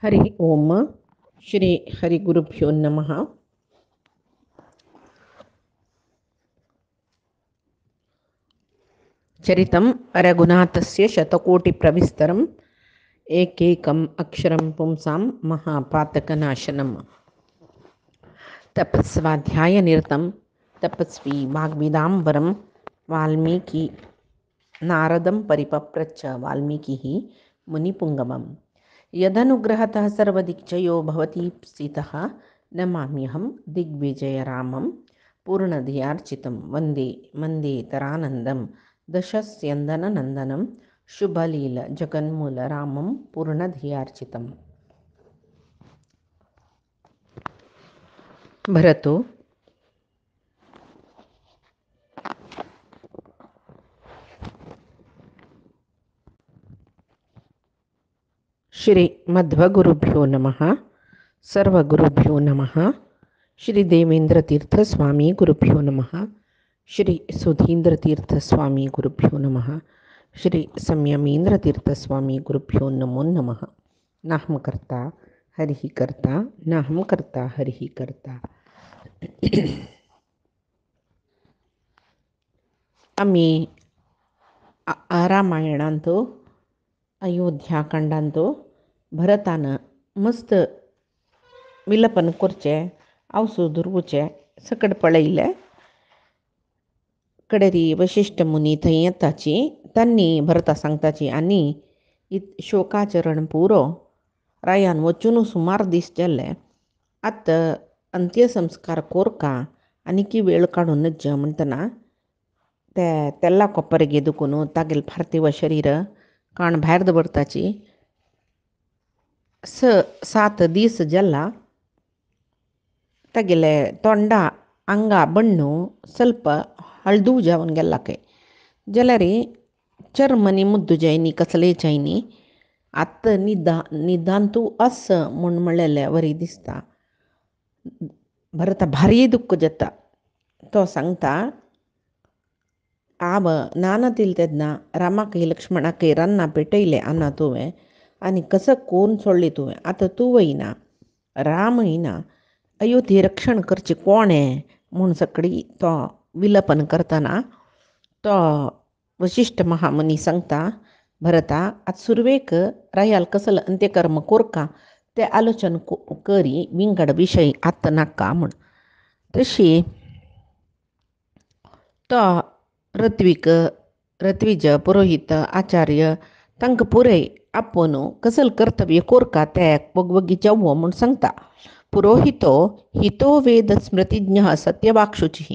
हरि ओम श्री हरिगुरुभ्यो नमः। चरितं रघुनाथस्य शतकोटिप्रविस्तरम् एकैकम् अक्षरं पुंसां महापातकनाशनम्। तपस्वाध्यायनिरतं तपस्वी वाग्विदाम्बरं वाल्मीकि नारदं परिपप्रच्छ वाल्मीकिः मुनिपुङ्गवम्। यदनुग्रहतः सर्वदिक्चयो भवति स्थितः नमाम्यहं दिग्विजयरामं पूर्णधियार्चितं वन्दे तरानन्दं दशस्यन्दननन्दनं शुभलीलजगन्मूलरामं पूर्णधियार्चितम्। भरतो श्री मध्वगुरुभ्यो नमः। सर्वगुरुभ्यो नमः। श्री देवेंद्रतीर्थस्वामी गुरुभ्यो नमः। श्री सुधींद्रतीर्थस्वामी गुरुभ्यो नमः। श्री संयमींद्रतीर्थस्वामी गुरुभ्यो नमो नमः। नाहं कर्ता हरिः कर्ता नाहं कर्ता हरिः कर्ता। आम्ही रामायणांतो अयोध्याकांडांतो भरतानं मस्त विलपन करचे आवसू दुर्वचे सकड पळयले कडेरी वशिष्ठ मुनी थंय येताची तांणी भरता सांगताची आनी शोकाचरण पुरो रायान वचून सुमार दीस जाल्ले आत अंत्यसंस्कार कोरका आनी वेळ काडूनच म्हणटना ते तेल्ला कोपरेगे दुखून तागेल पार्थिव शरीर काण भायर दवरताची 7 दीस जाल्ला तागेले तोंडा आंगा बण्णू ಸ್ವಲ್ಪ हळदू जावन गेल्ला काय जाल्यार चर्मनी मुद्दू जायनी कसले जायनी आत्त निदान तूं अस म्हूण म्हणलेले वरी दिसता. भरता भारी दुःख जाता. तो सांगता आब नानतील तेदना रामाकय लक्ष्मणाकय रान्ना पेटयले आना तुवें आनी कसं कोण सोडली तुवें आतां तूं वयना राम येना अयोध्ये रक्षण करचें कोणें म्हूण सकडी तो विलपन करतना तो वशिष्ठ महामुनी सांगता भरता आतां सुरवेक रायाल कसलं अंत्यकर्म कोरका ते आलोचन करी विंगड विशय आत्त नाका म्हूण. तशी तो ऋत्विज पुरोहित आचार्य तांकां पुरय आपोवन कसलं कर्तव्य कोरका ते वगवगी जावो म्हूण सांगता. पुरोहितो हितो वेद स्मृतिज्ञः सत्यवाक्शुचिः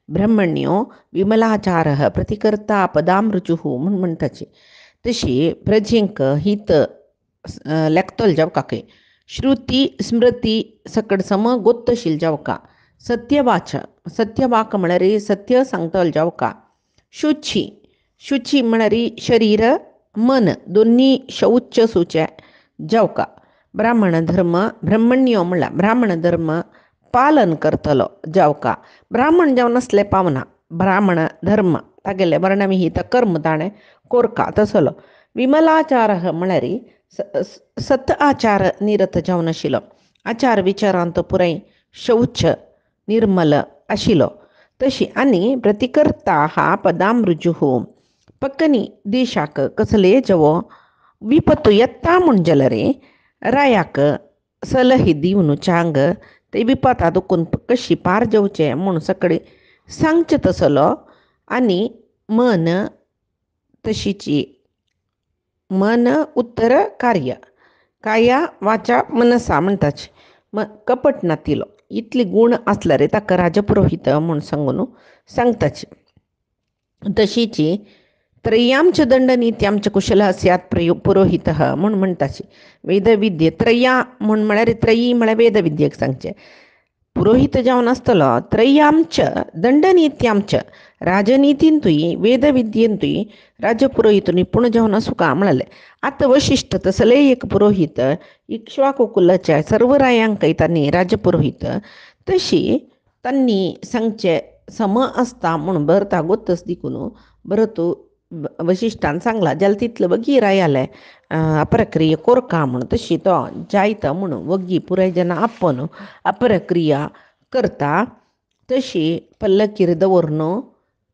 ब्रह्मण्यो विमलाचारः प्रतिकर्ता पदामृचुः म्हूण म्हणटाची. तशी प्रजेंक हित लेखतल जावका काय श्रुती स्मृती सकड सम गोत्तशील जावका. सत्यवाक म्हळ्यार सत्य सांगतल जावका. शुची म्हळ्यार शरीर मन दोन्ही शौच सुचे जावका. ब्राह्मण धर्म ब्रह्मण्यो म्हणल्यार ब्राह्मण धर्म पालन करतलो जावका. ब्राह्मण जावन असले पावना ब्राह्मण धर्म तागेले वर्णविहित कर्म ताणें कोरका तसलो. विमलाचार म्हळ्यार सत आचार निरत जावन आशिल्लो. आचार विचारांत पुराय शौच निर्मल आशिल्लो. तशी आनी प्रतिकर्ता हा पदामृजुः पक्कनी देशाक कसले जवो विपत्तू येता म्हूण जाल्यार रायाक सलही दिवन चांग ते विपता दुखून कशी पार जेवचे म्हूण सकडी सांगचे तसलो. आनी मन तशीची मन उत्तर कार्य काया वाचा मनसा म्हणटाची कपट नातिलो इतली गुण आसल्यार ताका राजपुरोहित म्हूण सांगून सांगताची. तशीची त्रय्यांच दंडनीत्यांच कुशलः स्यात् पुरोहितः म्हूण म्हणटाची. वेदविद्ये त्रय्या म्हूण म्हळ्यार त्रयी म्हळ्यार वेदविद्येक सांगचे. पुरोहित जावन आसतलो त्रय्यांच दंडनीत्यांच राजनितींतूय वेदविद्येंतूय राजपुरोहित निपूण जावन आसुका म्हणाले. आतां वशिश्ठ तसले एक पुरोहित इक्ष्वाकू कुलाचे सर्व रायांकय तांणी राजपुरोहित तशी तांणी सांगचे सम आसता म्हूण भरता गोत्तस दिकून भरतू वशिश्ठान सांगला जाल्यार तितलें बगीर रायाले अपरक्रिया कोरका म्हण तशी तो जायता म्हण वग्गी पुराय जना आपण अपरक्रिया करता तशी पल्लक्कीर दवरन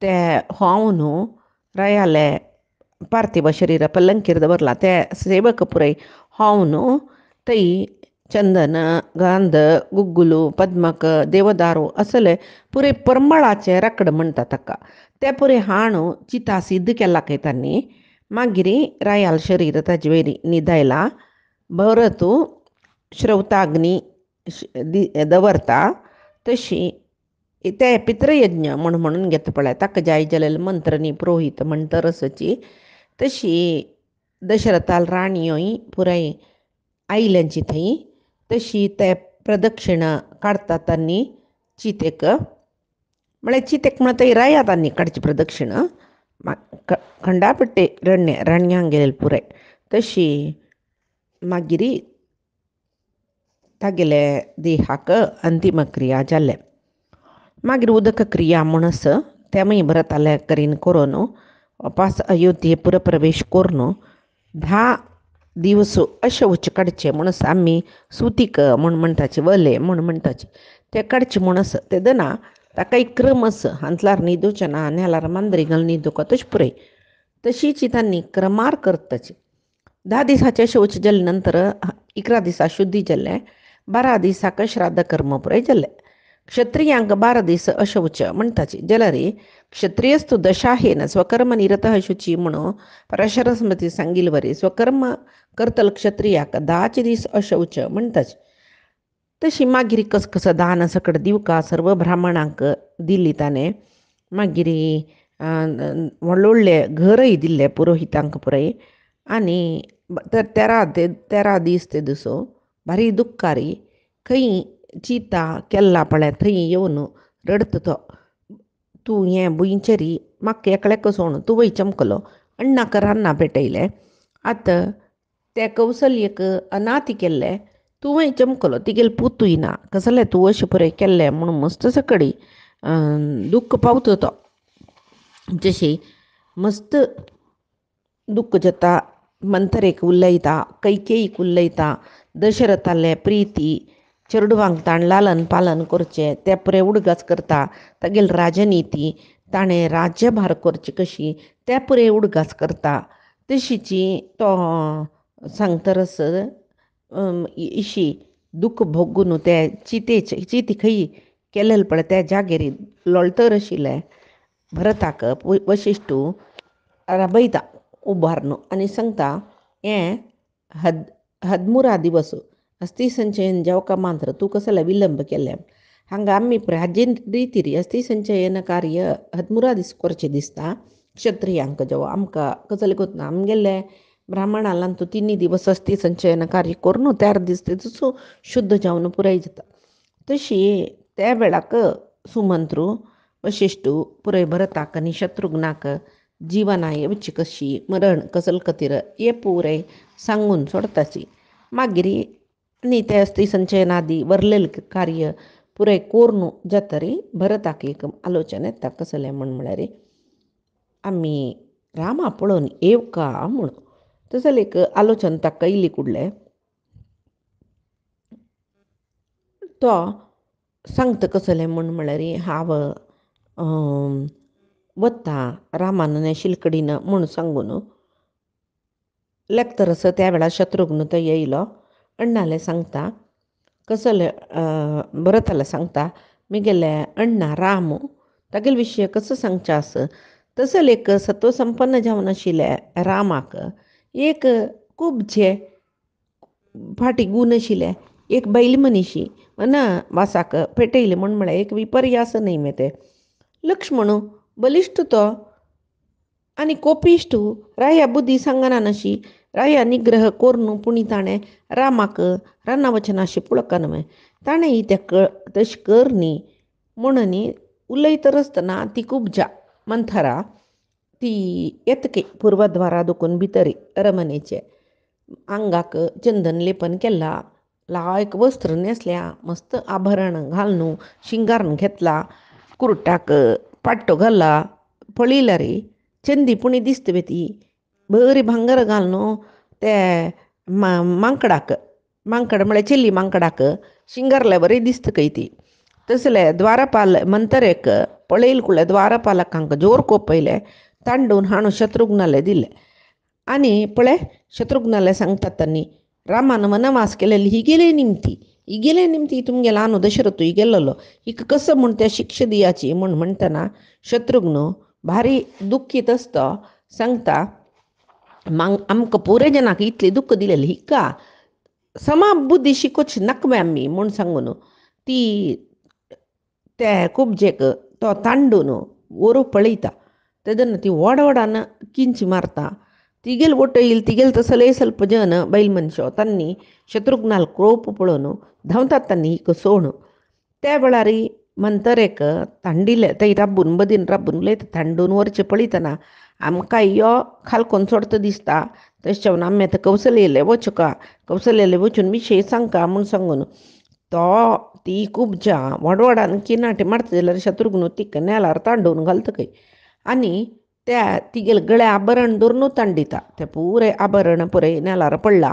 ते हांवन रायाले पार्थिव शरीर पल्लंकीर दवरला ते ಸೇವಕ ಪುರೈ ಹಾವನು ತೈ चंदन गंध गुग्गुलू पद्मक देवदारू असले पुरे परमळाचे रकड म्हणटा ताका ते पुरे हाण चिता सिद्ध केला काय तांणी मागिरी रायाल शरीर ताजे वयरी न्हिदयला भरत श्रवताग्नी दवरता तशी ते पितृयज्ञ म्हणून घेता पळय ताका जाय जाल्यार मंत्रनी पुरोहीत म्हणटा रसची तशी दशरथाल राणयोय पुराय आयल्यांची थंय तशी ते प्रदक्षिणा काडटा तांणी चितेक म्हळ्यार चितेक म्हणून थंय राया तांणी काडची प्रदक्षिणा खंडापट्टे राण्यांक गेले पुराय तशी मागिरी तागेले देहाक अंतिम क्रिया जाले मागीर उदक क्रिया म्हणस ते मागीर भरताले करीन करून वापस अयोध्ये पुरप्रवेश करून 10 दिवस अशौच काडचे म्हणस आमी सुतीक म्हणटाचे वले म्हणटाचे ते काडचे म्हणस ते दना ताका एक क्रम आसा हांतल्यार न्हिदोचें ना नाल्यार मांद्री घालून न्हिदोका तशें पुरय तशीच तांणी क्रमार करताची 10 दिसाचे शौच जाले नंतर 11 दिसा शुद्धी जाल्ले 12 दिसाक श्राद्ध कर्म पुराय जाल्ले क्षत्रियांक 12 दीस अशौच म्हणटाची जाल्यार क्षत्रियस्तु दशाहेन स्वकर्म निरत शुची म्हणून पराशर स्मृती सांगिल वरी स्वकर्म करतल क्षत्रियाक 10 दीस अशौच म्हणटाची तशी मागीर कसं दान सकट दिवका सर्व ब्राह्मणांक दिल्ली ताणें मागीर व्हडले घरय दिल्ले पुरोहितांक पुराय आनी 13 दीस ते दिसो भारी दुख्खारी खंय चिता केल्ला पळय थंय येवन रडता तो तूं हें बुंयचेरी म्हाका एकल्याक सोण तूं वय चमकलो अण्णाक रान्ना पेटयले आतां ते कौसल्यक अनाथ केल्ले तूं वय चमकलो तिगेल पुतूय ना कसलें तूं अशें पुराय केल्लें म्हणून मस्त सकडी दुख्ख पावता तो जशी मस्त दुख्ख जाता मंथरेक उलयता कैकेयीक उलयता दशरथाले प्रिती चेडवांक ताण लालन पालन करचें ते पुरे उडगास करता तागेल राजनिती ताणें राज्यभार करची कशी ते पुरे उडगास करता तशीची तो सांगतरस इशी दुख्ख भोगून ते चिती खंय केलेले पळय त्या जागेर लोळतर आशिल्ले भरताक वशिश्टू राबयता उबारन आनी सांगता हें 13 दिवस अस्थि संचयन जेवका मात्र तूं कसले विलंब केले हांगा आमी प्राचीन रितीरी अस्थि संचयन कार्य 13 दीस करचें दिसता क्षत्रियांक जेव आमकां कसले कोतना आमगेले ब्राह्मणांक तूं 3 दिवस अस्थि संचयन कार्य करून 4 दीस ते शुद्ध जावन पुराय जाता तशी त्या वेळाक सुमंत्रू वशिश्टू पुराय भरताक आनी शत्रुघ्नाक जिवना येवची कशी मरण कसल खातीर हे पुराय सांगून सोडताची मागीर आनी ते अस्थि संचयनादी वरलेले कार्य पुराय कोरून जातरी भरताक एक आलोचन येता कसलें म्हळ्यार आमी रामा पळोवन येवका म्हूण तसले एक आलोचन ताका येयली कुडले तो सांगता कसलें म्हळ्यार हांव वता रामान शिलकडीन म्हूण सांगून लेखतरस त्या वेळार शत्रुघ्न तो येयलो अण्णाले सांगता कसले भरताले सांगता म्हगेले अण्णा राम तागेले विशय कसो सांगचें आसा तसले एक सत्व संपन्न जावन आशिल्ले रामाक एक खूबशे फाटी गूण आशिल्ले एक बैल मनिशी वासाक पेटयले म्हळ्यार एक विपर्यास न्हय मे ते लक्ष्मण बलिश्ट तो आनी कोपिश्ट राया बुद्धी सांगना नाशी राया निग्रह करून पुणी ताणें रामाक रानावचनाशी पुळकन न्हय ताणें ही ते तशें कर न्ही म्हणून उलयत आसतना ती कुबजा मंथरा ती येतके पूर्वद्वारा दुखून भितर अरमनेचे आंगाक चंदन लेपन केला लायक वस्त्र न्हेसल्या मस्त आभरण घालून शिंगारून घेतला कुर्टाक पाट्टो घाला पळयल्यार चंदी पुणी दिसता ती बरी भांगर घालून ते मांकडाक मांकड म्हळ्यार चिल्ली मांकडाक शिंगरले बरी दिसता खंय ती तसले द्वारपाल मंतरेक पळयल कुळ्ळे द्वारपालक हांकां जोर कोपयले तांडून हाणू शत्रुघ्नाले दिले आनी पळय शत्रुघ्नाले सांगतात त्यांनी रामान वनवास केलेली ही गेले निमती तुमगेलो हांव दशरथ ही गेल्लो हिक कसं म्हूण त्या शिक्षा दियाची म्हूण म्हणटना शत्रुघ्न भारी दुख्खीत आसता सांगता आमकां पुरे जनाक इतली दुख्ख दिलेली हिका समा बुद्धी शिकोवची नकमे आमी म्हूण सांगून ती ते कुबजेक तो तांडून ओरू पळयता तेदना ती वडवडान किंच मारता तिगेल ಒಟ್ಟೊಯ್ಯಿಲ್ तिगेल तसले ಸ್ವಲ್ಪ जन बैल मनुष्य तन्नी शत्रुघ्नाल क्रोप पळोवन धांवतात तन्नी हिक सोण त्या वेळारी मंतरेक तांडिले ते राबून बदीन राबून उलयता तांडून वरचें पळयतना आमकां यो खालकोन सोडता दिसता तशें जावन आमी आतां कौसल्येले वचूं कौसल्येले वचून विशय सांगता म्हूण सांगून तो ती कुबजा वडवडान किनाटी मारता जाल्यार शत्रुघ्न तिका नेलार तांडून घालता खंय आनी त्या तिगेल गळे आभरण धरून तांडिता ते पुरे आभरण पुरे नेलार पडला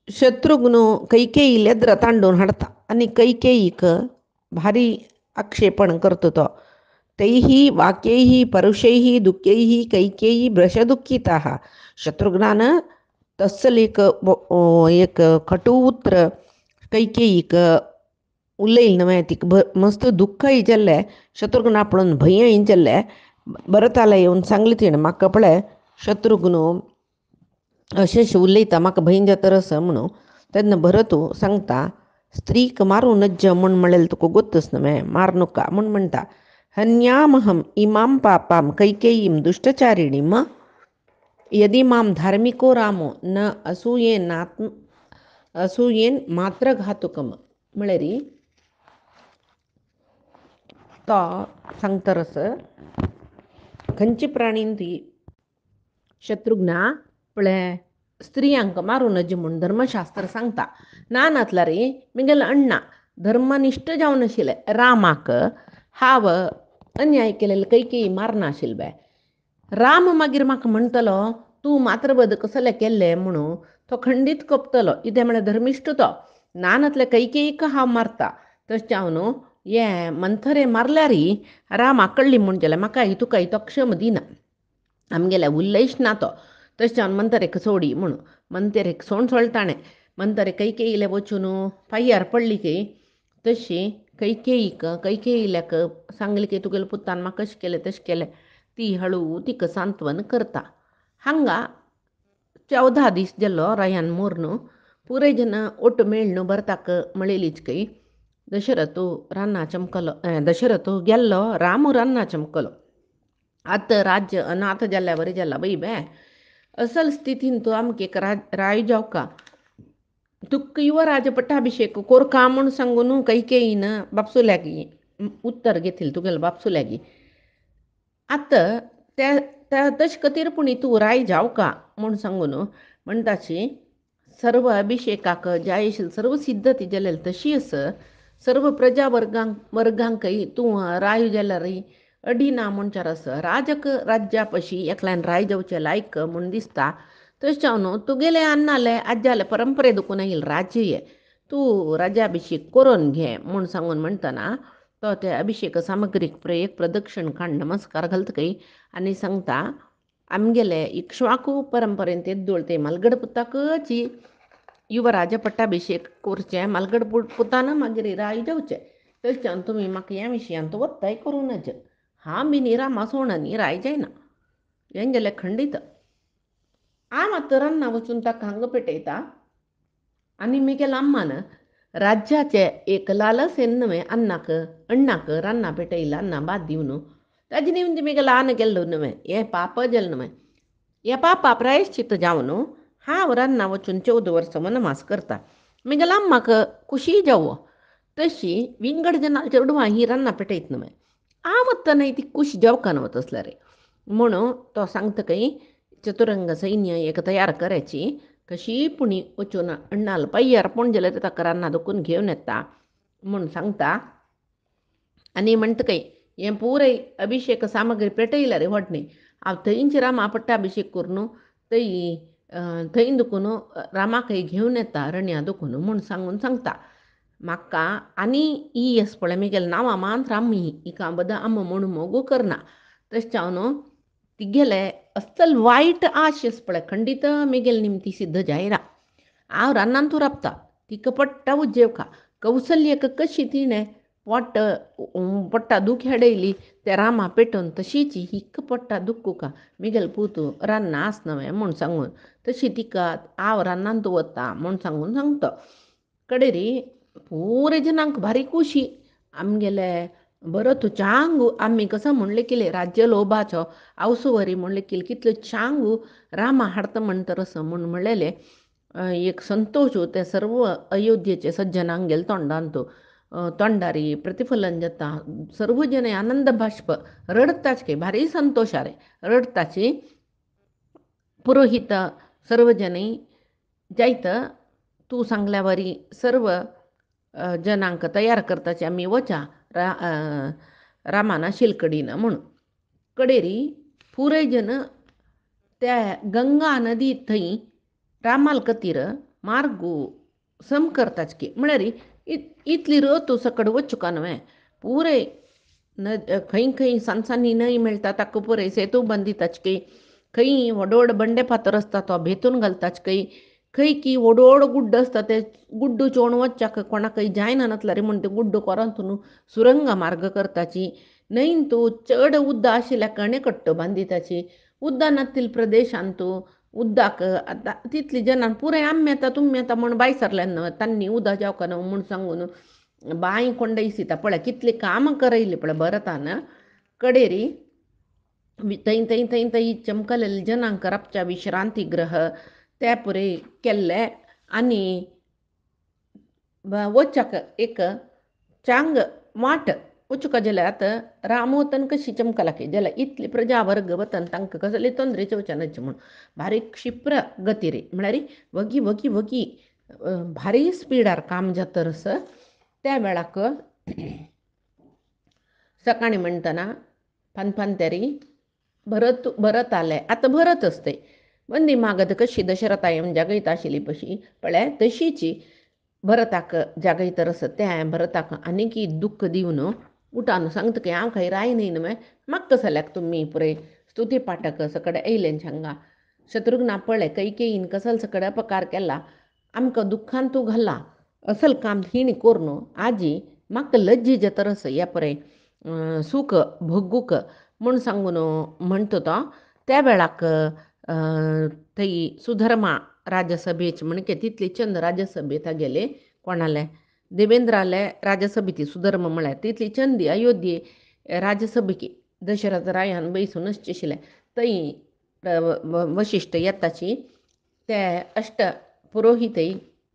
शत्रुघ्न कैकेयी एद्र तांडून हाडता आनी कैकेयीक भारी आक्षेपण करता तो तैः वाक्यैः परुषैः दुःखैः कैकेयी भ्रशदुःखिताः शत्रुघ्नान तस्सल एक कटू उतर कैकेयीक उलयलें न्हय तिका मस्त दुख्खय जाल्लें शत्रुघ्ना पळोवन भंयय जाल्लें भरताले येवन सांगलें तिणें म्हाका पळय शत्रुघ्न अशें उलयता म्हाका भंय जाता आसा म्हणून तेन्ना भरत सांगता स्त्रीक मारूं नज्ज म्हूण म्हणलें तुका गोत्तच न्हय मार नका म्हूण म्हणटा हन्यामहम इमाम पापाम कैकेयीम दुष्टचारिणीम यदि माम धार्मिको रामो न असूयेन मात्र घातुकम म्हळ्यार तो सांगता रस खंयच्या प्राणीन ती शत्रुघ्ना पळय स्त्रियांक मारूं नज म्हूण धर्मशास्त्र सांगता नानातला रे म्हगेलो अण्णा धर्मनिश्ठ जावन आशिल्ले रामाक हांव अन्याय केलेलो कैकेयी मारना आशिल्ले बाय राम मागीर म्हाका म्हणटलो तूं मात्रवध कसले केल्ले म्हणून तो खंडीत कपतलो कितें म्हळ्यार धर्मिश्ठ तो नानातल्या कैकेयीक हांव मारता तशें हांव न्हू हे मंथरे मारल्यार रामाक कळ्ळी म्हूण जाल्यार म्हाका तुका तो क्षम दिना आमगेल्या उल्लेश ना तो तशें हांव मंतरेक सोडी म्हणून मंतरेक सोडताणें मंतरे कैकेयीले वचून पांयार पडली की तशी कैकेयील्याक सांगलें की तुगेले पुतान म्हाका अशें केलें तशें केलें ती हळू तिका सांत्वन करता हांगा 14 दीस जालो रायान मोरून पुरे जन ओट मेळ्ळ भरताक म्हळेलीच की दशरथ रान्ना चमकलो गेल्लो राम रान्ना चमकलो आतां राज्य अनाथ जाल्ल्या बरें जाला बाई बे असल स्थितीन तूं आमकां एक राय जावका तुका युवराज पट्टाभिषेक कोरका म्हूण सांगून कैकेयीन बापसुल्यागी उत्तर घेतली तुगेलो बापसुल्यागी आतां त्या तशें खातीर पूण तूं राय जावका म्हूण सांगून म्हणटाची सर्व अभिषेकाक जाय आशिल्ली सर्व सिद्धती जालेली तशी आसा सर्व प्रजा वर्गांकय तूं राय जाल्यार अडिना म्हणच्यार आसा राजक राज्या पशी एकल्यान राय जावचें लायक म्हूण दिसता तशें हांव न्हू तुगेले अन्नाले आज्याले परंपरे दुखून येयले राज्य तूं राज्याभिषेक करून घे म्हूण सांगून म्हणटना तो ते अभिषेक सामग्रीक एक प्रदक्षिण काडून नमस्कार घालता खंय आनी सांगता आमगेले इक्ष्वाकू परंपरेन तेद्दोळ ते मलगड पुताकच युवराज पट्टाभिषेक करचें मलगड पुतान मागीर राय जावचें तशें हांव तुमी म्हाका ह्या विशयांत वत्ताय करूं नज हांव बी रामा सोडनी राय जायना हें जाल्यार खंडीत हांव आतां रान्ना वचून ताका हांगा पेटयता आनी म्हगेलो अम्मान राज्याचे एक लालसेन न्हय अण्णाक रान्ना पेटयला अण्णा बाद दिवन ताजे निमती म्हगेलो आन गेल्लो न्हय हें पाप जालें न्हय हें पापा प्रायश्चित्त जावन हांव रान्ना वचून 14 वर्सां वनवास करता म्हगेलो अम्माक खुशी जावो तशी विंगड जनाल चेडवां ही रान्ना पेटयत न्हय हांव आतां न्हय ती खुशी जावका न्हय तसल्यार म्हणून तो सांगता खंय चतुरंग सैन्य एक तयार करायची कशी पुणी वचून अण्णाल पाय्यार पूण जाल्यार ताका रान्ना दुखून घेवन येता म्हूण सांगता आनी म्हणटा खंय हें पुरे अभिषेक सामग्री पेटयल्या रे व्हडणी हांव थंयच रामा पट्टाभिषेक करून थंय थंय दुखून रामाकय घेवन येता रण्या दुखून म्हूण सांगून सांगता म्हाका आनी ही येस पळय मिगेल नांवां मात रामी हिका बद्दल आम म्हूण मोगू करना तशें हांव तिगेले अस्सल वायट आश येस पळय खंडीत मिगेल निमती सिद्ध जायना हांव रानांत तूं राबता तिका पडटा उज्जेवका कौसल्यक कशी तिणें पडटा दूख हेडयली ते रामा पेटोवन तशीच हिक्क पडटा दुख्खुका मिगेल पुतू रान्ना आसनवें म्हूण सांगून तशी तिका हांव रानांत वता म्हूण सांगून सांगता कडेरी पुरे जनांक भारी खुशी आमगेले बरो तू चांगू आमी कसं म्हणले केले राज्य लोभाचो आवसुवरी म्हणले केले कितले चांगू रामा हाडता म्हणटर असं म्हूण म्हणलेले एक संतोष ते सर्व अयोध्येचे सज्जनांक गेले तोंडान तो तोंडारी प्रतिफलन जाता सर्व जने आनंद बाष्प रडताच के भारी संतोष रे रडताची पुरोहित सर्वजणी जायत तू सांगल्यावरी सर्व जनांक तयार करताचे आमी वचा रामाना शिलकडीनं म्हणून कडेरी पुरे जन त्या गंगा नदी थंय रामाल कतीर मार्गू सम करताच की म्हळ्यार इतली तू सकड वचुका न्हय पुरे खंय खंय सानसानी न्हंय मेळटा ताका पुरे सेतू बांदिताच की खंय व्हड व्हड बंडे फातर आसता तो भेतून घालताच खंय की व्हड व्हड गुड्ड आसता ते गुड्डू चोवन वच्चाक कोणाकय जायना नातला म्हूण ते गुड्डू कोरांतून सुरंग मार्ग करताची न्हंयन तूं चड उद्दा आशिल्ल्या कणेकट्ट बांदिताची उद्दा नातील प्रदेशांत तूं उद्दाक आतां तितली जनां पुरे आमी येता तुमी येता म्हूण बायसरल्यान न्हय तांणी उदा जावका न्हय म्हूण सांगून बाय कोंडा दिसता पळय कितली कामां करयली पळय भरतान कडेरी थंय थंय थंय थंय चमकलेले जनांक राबच्या विश्रांती ग्रह ते पुरे केल्ले आनी वचाक एक चांग वाट वचुका जाल्यार आतां रामवतन कशी चमकला की जाल्यार इतली प्रजा वर्ग वतन तांकां कसली तोंदरेचे वचनाचे म्हूण भारी क्षिप्र गती रे म्हळ्यार वगी वगी वगी भारी स्पिडार काम जातरस त्या वेळाक सकाळी म्हणटना पानपानतेरी भरत आले आतां भरत असते वंदी मागध कशी दशरथा येवन जागयता आशिल्ली पशी पळय तशीची भरताक जागयतरस त्या भरताक आनीक दुख्ख दिवन उठान सांगता की हांव खंय राय न्हय न्हय म्हाका कसाल्याक तुमी पुरे स्तुती पाठक सकड येयले हांगा शत्रुघ्ना पळय कैकेयीन कसल सकड अपकार केला आमकां दुख्खान तूं घाला असल काम हिणी कोर न्हू आजी म्हाका लज्जी जातरस या पळय सूख भोगूक म्हूण सांगून म्हणटा तो त्या वेळाक थंय सुधर्मा राज्यसभेच म्हणके तितली चंद राज्यसभेत गेले कोणाले देवेंद्राले राज्यसभेची सुधर्म म्हळ्यार तितली चंदी अयोध्ये राज्यसभेकी दशरथ रायान बैसूनच आशिल्ले थंय वशिश्ट येताची ते अष्ट पुरोहितय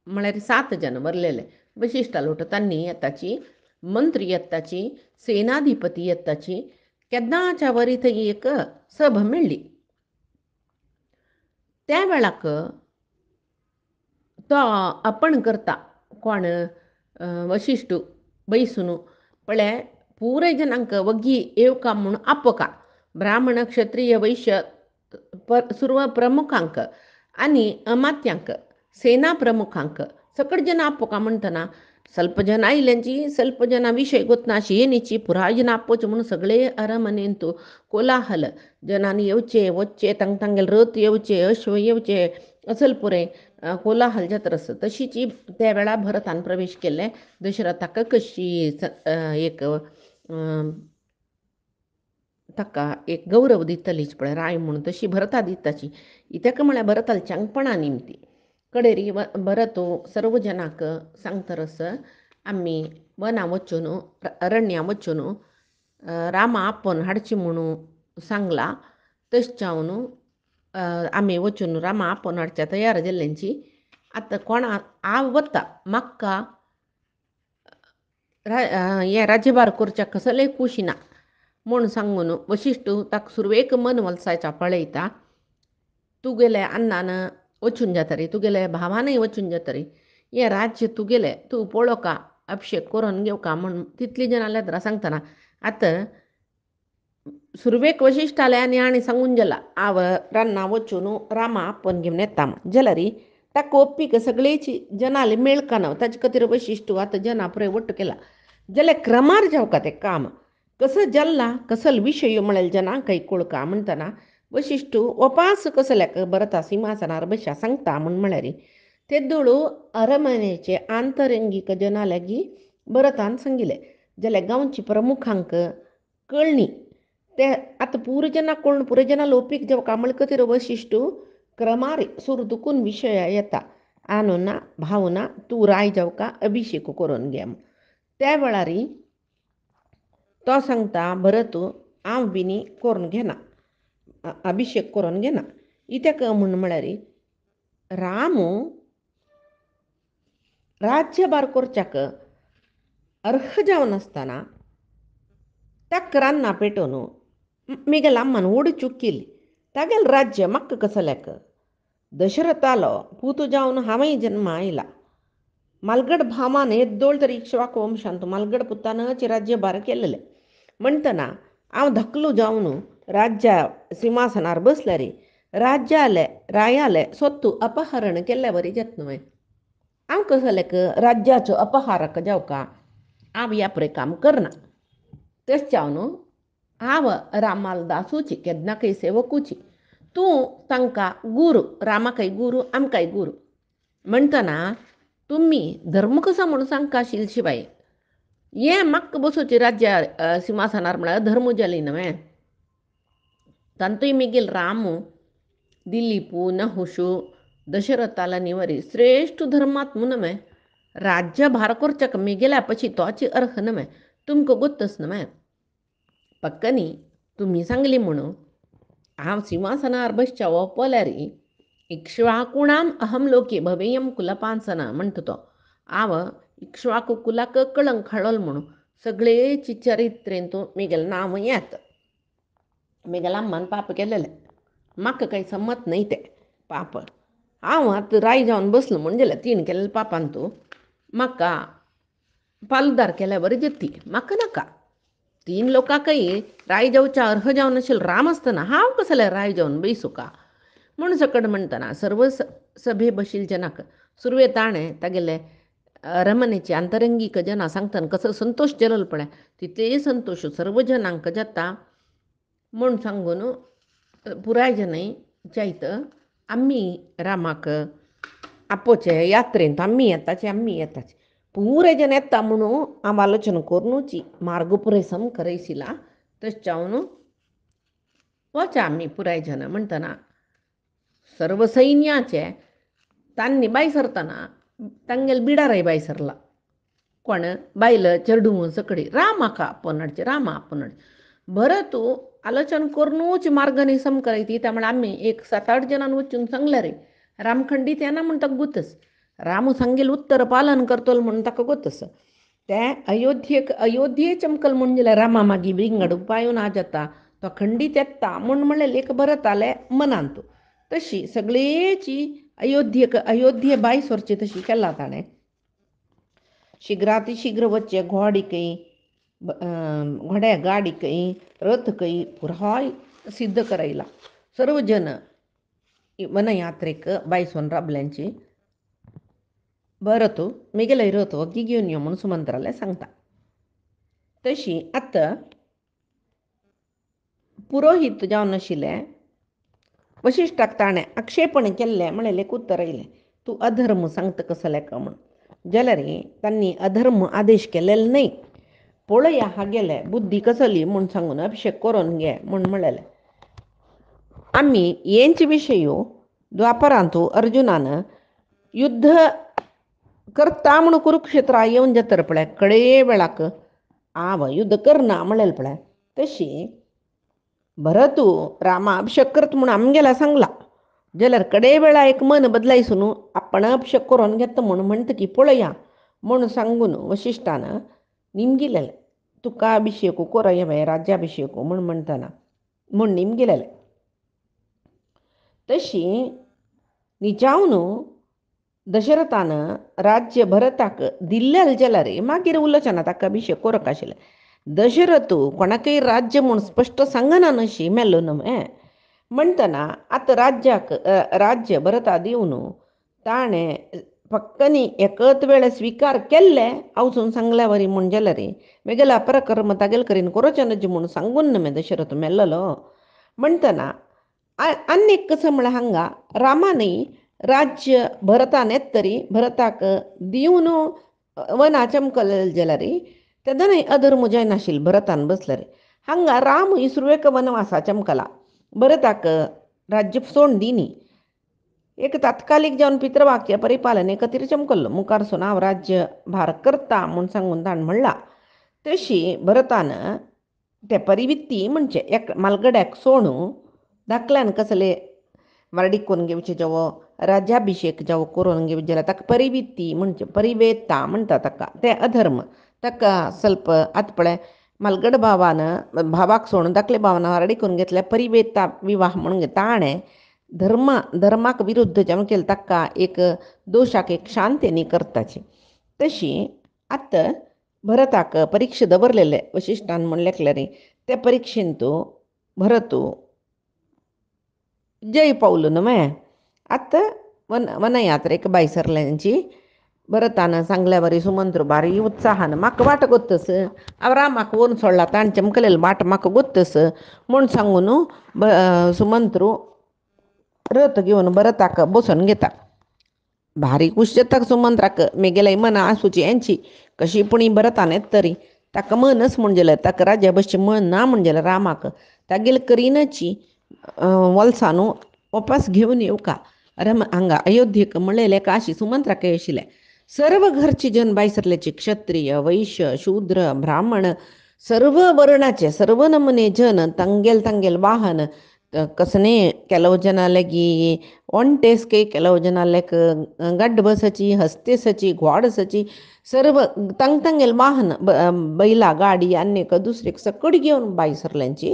म्हळ्यार 7 जन भरलेले वशिश्टा लोट तांणी येताची मंत्री येताची सेनाधिपती येताची केन्नाच्या वरी थंय एक सभा मेळ्ळी त्या वेळाक तो आपण करता कोण वशिश्टू बैसून पळय पुरे जनांक वगी येवका म्हूण आपोका ब्राह्मण क्षत्रिय वैश्य सुर्व प्रमुखांक आनी अमात्यांक सेना प्रमुखांक सकड जन आपोका म्हणटना ಸ್ವಲ್ಪ ಜನ आयल्यांची ಸ್ವಲ್ಪ ಜನ विशय गोतनाशी येणीची पुराय जन आपोच म्हणून सगळे अरमनेंतू कोलाहल जनांनी येवचे वच्चे तांग तांगेले रथ येवचे अश्व येवचे असल पुरे कोलाहल जातरस तशीची त्या वेळा भरतान प्रवेश केले दशरथाक कशी एक ताका एक गौरव दितलीच पळय राय म्हणून तशी भरता दिताची इत्याक म्हळ्यार भरताल चांगपणा निमती कडेरी भरतो सर्व जनाक सांगतरस आमी वना वचून अरण्या वचून रामा आपोवन हाडची म्हणून सांगला तशें जावन आमी वचून रामा आपोवन हाडच्या तयार जाल्ल्यांची आतां कोणा हांव वता म्हाका हे राज्यभार करच्या कसलेय खुशी ना म्हूण सांगून वशिश्टू ताका सुरवेक मन वलसायचा पळयता तुगेले अन्नान वचून जातरी तुगेले भावानय वचून जातरी हे राज्य तुगेले तूं पळोवका अभिषेक करून घेवका म्हूण तितली जनां लेद्रा सांगतना आतां सुरवेक वशिष्ठाले आनी सांगून गेला आव रान्ना वचून रामा आपण घेऊन येता जलरी ताका ओप्पीक सगळेची जनाले मेळकान ताचे खातीर वशिश्ट आतां जना पुरे वट्ट केला जाल्यार क्रमार जावका तें काम कसं जल्ला कसल विशय म्हळ्यार जना काही कोळका म्हणटना वशिश्ट वपास कसल्याक भरता सिंहासनार बशा सांगता म्हळ्यार तेदोळू अरमनेचे आंतरंगीक जना लागी भरतान सांगिले जाल्यार गांवची प्रमुखांक कळणी ते आतां पुरो जना कोण पुरो जना लोपीक जेवका म्हळ्या खातीर वशिश्ट क्रमार सूर दुखून विशय येता आनुना भावना तूं राय जावका अभिषेक करून घे त्या वेळार तो सांगता भरत हांव बिनी करून घेना अभिषेक करून घेना इत्याक म्हळ्यार राम राज्यभार करच्याक अर्ह जावन आसतना ताका रान्ना पेटोवन मिगेल अम्मान ओड चूक केली तागेल राज्य म्हाका कसल्याक दशरथालो पूत जावन हांवें जन्मा आयला मालगड भामान येद्दोळ तरी इक्ष्वाक वंशांत मालगड पुतानच राज्यभार केलेले म्हणटना हांव धकलो जावन राज्या सिंहासनार बसले रे राज्याले रायाले सोत्तू अपहरण केल्ले बरी जात न्हय हांव कसल्याक राज्याचो अपहारक जावका हांव ह्या पुरे काम करना तेच जावन हांव रामाल दासूची केन्ना काही सेवकूची तूं तांकां गुरू रामाकाय गुरू आमकांय गुरू म्हणटना तुमी धर्म कसो म्हणून सांगता आशिल्ले शिवाय हें म्हाका बसोवचें राज्या सिंहासनार म्हळ्यार धर्म जाली न्हय तांतूय मिगेल राम दिलीपू नहुशू दशरथाला निवरी श्रेष्ठ धर्मात न्हय राज्यभार करच्याक मिगेल्या पशी तोची अर्ह न्हय तुमकां गोत्तच न्हय पक्कनी तुमी सांगली म्हणून हांव सिंहासनार बसच्या ओपल्यार इक्ष्वाकुणाम अहम लोके भवेयम कुलपांसना म्हणटा तो हांव इक्ष्वाकू कुलाक कळंक हाडल म्हणून सगळेची चरित्रेंतून मिगेल नांव येत मिगेल अम्मान पाप केलेले म्हाका काही सम्मत नाही ते पाप हांव आतां राय जावन बसलो म्हणून जाल्यार तीन केलेले पापान तूं म्हाका पालुदार केल्या बरी जती म्हाका नाका तीन लोकांकय राय जावच्या अर्ह जावन आशिल्लो राम आसतना हांव कसले राय जावन बैसू का म्हूण सकट म्हणटना सर्व सभे बशील जनाक सुरवे ताणें तागेले रमणेची आंतरंगीक जना सांगतना कसो संतोष जल्लो पळय तितले संतोश सर्व जनांक जाता म्हूण सांगून पुराय जनय जायत आम्ही रामाक आपोवचे यात्रेंत आम्ही येताचे पुरे जन येता म्हणून हांव आलोचना करूनची मार्ग पुरेसम करयसिला तशें जावन वचा आमी पुराय जन म्हणटना सर्व सैन्याचे तांणी बाय सरतना तांगेल बिडारय बाय सरला कोण बायल चेडू सकडी रामाका आपणाडचे रामा आपणाडचे बरं तूं आलोचना करूनच मार्ग निसम करयती त्यामुळे आम्ही एक 7-8 जणांनी वचून सांगले रे रामखंडीत येना म्हण ताका गुतस राम सांगेल उत्तर पालन करतलो म्हणून ताका गोतस ते अयोध्ये चमकल म्हूण जाल्यार रामा मागीर विंगड उपाय ना जाता तो खंडीत येता म्हूण म्हणलें एक बरत आले मनांत तशी सगळेची अयोध्ये बाय सरची तशी केला ताणें शीघ्रातिशीघ्र वच्चे घोडीकय घोड्या गाडीकय रथकय पुराय सिद्ध करयला सर्व जन वनयात्रेक बायसोन राबल्यांची बरं तूं मिगेलो रथ वगी घेवन यो म्हणून सुमंत्राले सांगता तशी आतां पुरोहीत जावन आशिल्ले वशिश्टाक ताणें आक्षेपण केल्लें म्हणलें उत्तर येयलें तूं अधर्म सांगता कसल्याक म्हूण जाल्यार तांणी अधर्म आदेश केलेलो न्हय पळया हागेले बुद्धी कसली म्हूण सांगून अभिषेक करून घे म्हूण म्हणलें आमी हेंचे विशय द्वापरांत अर्जुनान युद्ध करता म्हणून कुरुक्षेत्रा येवन जातर पळय कडे वेळाक हांव युद्ध करना म्हणलें पळय तशी भरत रामा अभिषेक करता म्हूण आमगेला सांगला जाल्यार कडे वेळा एक मन बदलायसून आपण अभिषेक करून घेता म्हणून म्हणटा की पळया म्हूण सांगून वशिश्टान निमगिलेलें तुका अभिषेक कोरय बाय राज्याभिषेक म्हूण म्हणटना म्हूण निमगिलेलें तशी निजावन दशरथान राज्य भरताक दिल्लें जाल्यार मागीर उलोचना ताका अभिषेक करप आशिल्लें दशरथू कोणाकय राज्य म्हूण स्पश्ट सांगना नशी मेल्लो न्हय. म्हणटना आतां राज्य भरता दिवन ताणें फक्कनी एकच वेळ स्विकार केल्ले वचून सांगल्या वरी म्हूण जाल्यार वेगळा पराक्रम तागेल करीन कोरोचें नज म्हूण सांगून न्हय दशरथ मेल्लो. म्हणटना आनीक कसं म्हळ्यार हांगा रामानय राज्य भरतान येत तरी भरताक दिवन वना चमकले जाल्यार तेदनय अधर्म जायनाशिल्लो भरतान बसल्यार. हांगा राम ही सुरवेक वनवासा चमकला, भरताक राज्य सोडून दिनी. एक तात्कालीक जावन पितृवाक्य परिपालने खातीर चमकल्लो. मुखारसून हांव राज्य भार करता म्हूण सांगून ताणें म्हणलां. तशी भरतान ते परिवित्ती म्हणजे एक मालगड्याक सोडून धाकल्यान कसले वारडीक करून घेवचे जावो राज्याभिशेक जावो करून घेवचे जाल्यार ताका परिवित्ती म्हणजे परिवेता म्हणटा ताका. ते अधर्म ताका ಸ್ವಲ್ಪ आतां पळय मालगड भावाक सोडून धाकले भावान वारडी करून घेतल्या परिवेता विवाह म्हणून ताणें धर्माक विरुद्ध जेन्ना केलें ताका एक दोशाक एक शांतेनी करताची. तशी आतां भरताक परिक्षा दवरलेले वशिश्टान म्हण लेखल्यार त्या परिक्षेन तूं भरत जय पावलो न्हय. आतां वनयात्रेक भायर सरल्यांची भरतान सांगल्या वरी सुमंत्र भारी उत्साहान म्हाका वाट गोत्तस, हांव रामाक व्हरून सोडला ताणें चमकलेलो वाट म्हाका गोत्तस म्हूण सांगून सुमंत्र रथ घेवन भरताक बसोवन घेता. भारी खूश जाता सुमंत्राक. मेगेले मन आसूची यांची कशी पूण भरतान येत तरी ताका मनच म्हूण जाल्यार ताका राज्या बसचें मन ना म्हूण जाल्यार रामाक तागेले करिनाची वलसान वापस घेवन येवका. हांगा अयोध्येक म्हणलेले काशी सुमंत्राक आशिल्ले. सर्व घरचे जन भायर सरल्याचे क्षत्रिय वैश्य शूद्र ब्राह्मण सर्व वर्णाचे सर्व नमने जन तांगेल वाहन कसने ಕೆಲವು ಜನ ಅಲ್ಲಿಗೆ ಒಂಟೆಸ್ಕೆ ಕೆಲವು ಜನ ಅಲ್ಲಿಗೆ ಗಡ್ಡ ಬಸಚಿ हस्ते सची घोड सची सर्व तांगेल वाहन बैला गाडी अन्य दुसरे सकड घेवन भायर सरल्यांची.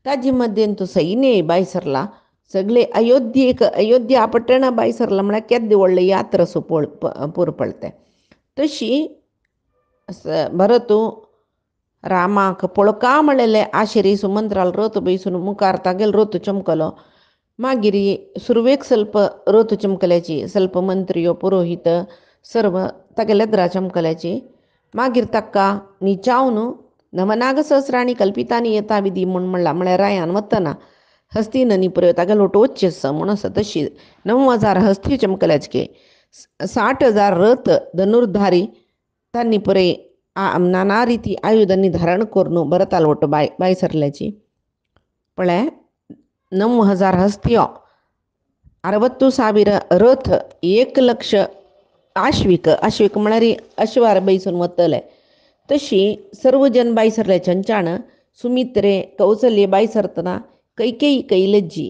ताजे मध्येन तो सैन्य भायर सरला. सगळे अयोध्या पట్టಣ भायर सरला म्हळ्यार केद्दे व्हडले यात्रा सो पूर पडते. तशी भरत रामाक पळोवका म्हणलेले आशिरी सुमंत्राल रथ बैसून मुखार तागेल रथ चमकलो. मागीर सुरवेक ಸ್ವಲ್ಪ रथ चमकल्याची ಸ್ವಲ್ಪ मंत्र्यो पुरोहित सर्व तागेले येद्रा चमकल्याची. मागीर ताका न्हिचावन नवनाग सहस्रांनी कल्पितांनी येता विधी म्हणला म्हळ्यार रायान वतना हस्तीन पुरयो तागेलो ओट वच्चेस म्हूण आसा. तशी 9,000 हस्ती चमकल्याची 60,000 रथ धनुर्धारी तांणी पुरे नाना ರೀತಿ ಆಯುಧಾన్ని ಧಾರಣ करून भरताल ಒಟ್ಟು ಬಾಯಿ सरल्याची. पळय 9,000 हस्त्यो 60,000 रथ 1,00,000 आश्विक म्हळ्यार अश्वार बैसून वतले. तशी सर्व जन भायर सरले चंचाण सुमित्रे कौसल्य भायर सरतना कैकेयी लज्जी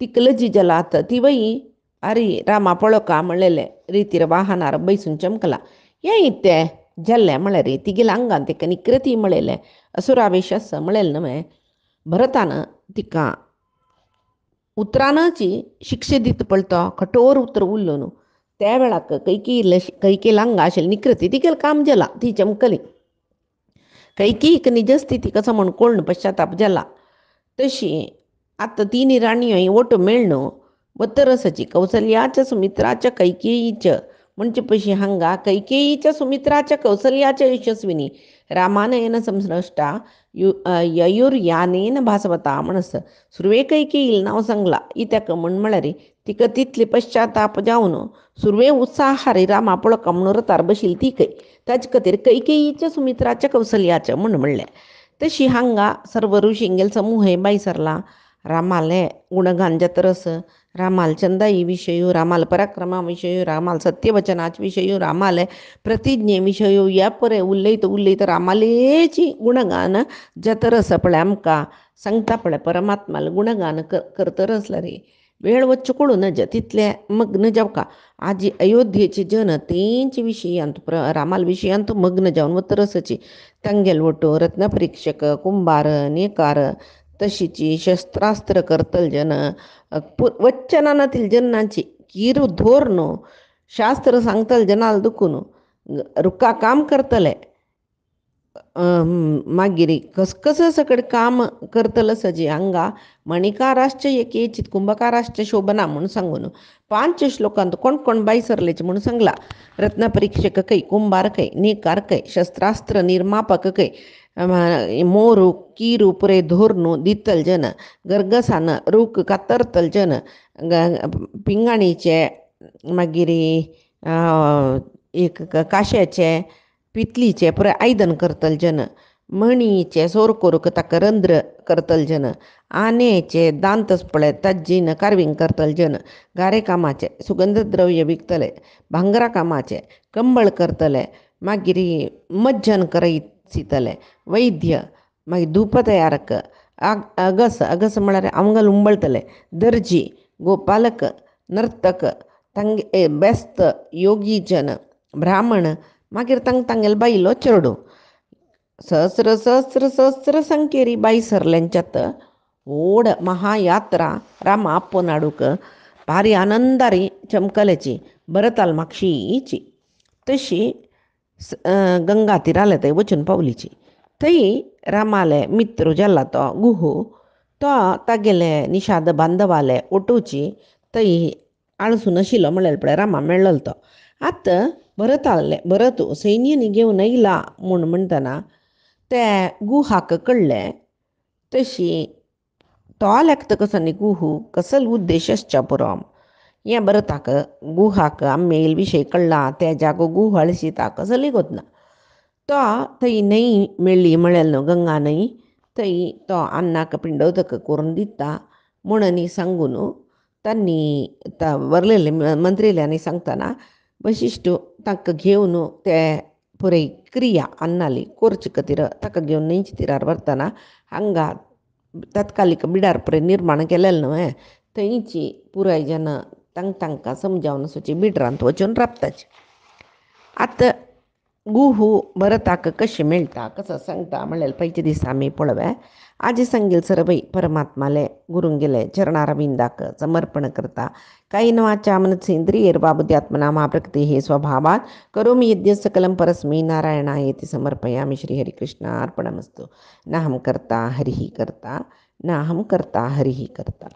तिका लज्जी जालात ती वय अरे रामा पळोवका म्हणलेले रितीर वाहनार बैसून चमकला. हें इत्ते जाल्लें म्हळ्यार तिगेल्या आंगान तिका निकृती म्हळेलें असुरावेश आसा म्हळेलें न्हय. भरतान तिका उतरांची शिक्षा दिता पळय तो कठोर उतर उरलो न्हू. त्या वेळाक कैकेयी आंगा आशिल्ली निकृती तिगेलें काम जाला ती चमकली. कैकेयीक निज स्थिती कसो म्हूण कळून पश्चाताप जाला. तशी आतां तिनी राणयो ओट मेळ्ळो वतरसाची कौसल्याच्या सुमित्राच्या कैकेयीच्या म्हणजे पयशी हांगा कैकेयीच्या सुमित्राच्या कौसल्याच्या यशस्विनी रामानयन संश्रष्टा ययुर्यानेन भासवता म्हणस सुरवे कैकेयील नांव सांगला. इत्याक म्हळ्यार तिका तितली पश्चाताप जावन सुरवे उत्साहारी रामा पळोवका म्हणून रथार बशिल्ली ती ताचे खातीर कैकेयीच्या सुमित्राच्या कौसल्याच्या म्हूण म्हणलें. तशी हांगा सर्व ऋषींगेल समूह भायर सरला. रामाले गुणगान जतरस रामाल चंदाई विशयो रामाल पराक्रमा विशयो रामाल सत्यवचनाच विशयो रामाले प्रतिज्ञे विशयो ह्या परे उलयत रामालेची गुणगान जतरस पळय आमकां सांगता पळय परमात्माले गुणगान करतरस रे वेळ वच्चे कळून नज तितले मग्न जावका. आजी अयोध्येचे जन तेंचे विशयांत रामाल विशयांत मग्न जावन वतरसची तांगेल वटो रत्नपरीक्षक कुंभार नेकार तशीची शस्त्रास्त्र करतल जन वच्चनातील जनांची किरू धोरण शास्त्र सांगतल जनाल दुखून रुक्का काम करतले मागीर कसकस सकड काम करतलो सजे हांगा मणिकाराश्च केचित कुंभकाराश्च शोभना म्हणून सांगून 5 श्लोकांत कोण कोण बाई सरलेचे म्हणून सांगला. रत्नपरीक्षक कै, कुंभार कै, ನೇಕಾರ कै, ಶಸ್ತ್ರಾಸ್ತ್ರ ನಿರ್ಮಾಪಕ ಕೈ, मोरू कीरू पुरे धोरणू दितल जन, गरगसान रूख कातरतल जन, पिंगाणीचे मागीर एक काश्याचे पितलीचे पुरे आयदन करतल जन, मणीचे सोर कोरूक ताका रंध्र करतल जन, आनेचे दांतस पळय तज्जीन कार्विंग करतल जन, गारे कामाचे सुगंध द्रव्य विकतले, भांगरा कामाचे कंबळ करतले, मागीर मज्जन करयतले, वैद्य मागीर धूप तयारक, अगस म्हळ्यार आमगल उंबळतले, दर्जी, गोपालक, नर्तक, तांगे बेस्त, योगी जन, ब्राह्मण, मागीर तांगेल बायलो चेडू. सहस्र सहस्र सहस्र संख्येरी बाई सरल्यांच्यात ओड महायात्रा राम आपोनाडूक भारी आनंदारी चमकल्याची बरताल मागशीची. तशी गंगा तीराले थंय वचून पावलीची. थंय रामाले मित्र जाल्ला तो गुहू तो तागेले निशाद बांधवाले ओटोवची थंय आळसून आशिल्लो म्हळ्यार पळय रामा मेळ्ळलो तो. आतां भरत सैन्यानी घेवन येयला म्हूण म्हणटना ते गुहाक कळ्ळें. तशी तो लेखता कसो न्ही गुहू कसल उद्देश पुरो हें भरताक गुहाक आमेल विशय कळ्ळा ते जागो गुह अळशिता कसो लेगोत ना. तो थंय न्हंय मेळ्ळी म्हळ्यार न्हू गंगा न्हंय थंय तो अन्नाक पिंडोदक करून दिता म्हणून सांगून तांणी वरलेले मंत्रिल्यांनी सांगतना वशिश्ट ताका घेवन ते पुराय क्रिया अन्नाली करचे खातीर ताका घेवन न्हंयच्या तिरार व्हरतना हांगा तात्कालीक बिडार पुराय निर्माण केलेलें न्हू थंयची पुराय जन तांकां समजावन वचची बिडरांत वचून राबताचे. आतां गुहू भरताक कशें मेळटा कसो सांगता म्हळ्यार पयच्या दिसा आमी पळोवया. आजी सांगेल सरभई परमात्माले गुरूंगेले चरणारविंदाक समर्पण करता. कायेन वाचा मनसेंद्रियैर्वा बुद्ध्यात्मना मा प्रकृतिः स्वभावात् करोमि यद्यत् सकलं परस्मै नारायणायेति समर्पयामि. श्री हरिकृष्णार्पणमस्तु. नाहं कर्ता हरिः कर्ता, नाहं कर्ता हरिः कर्ता.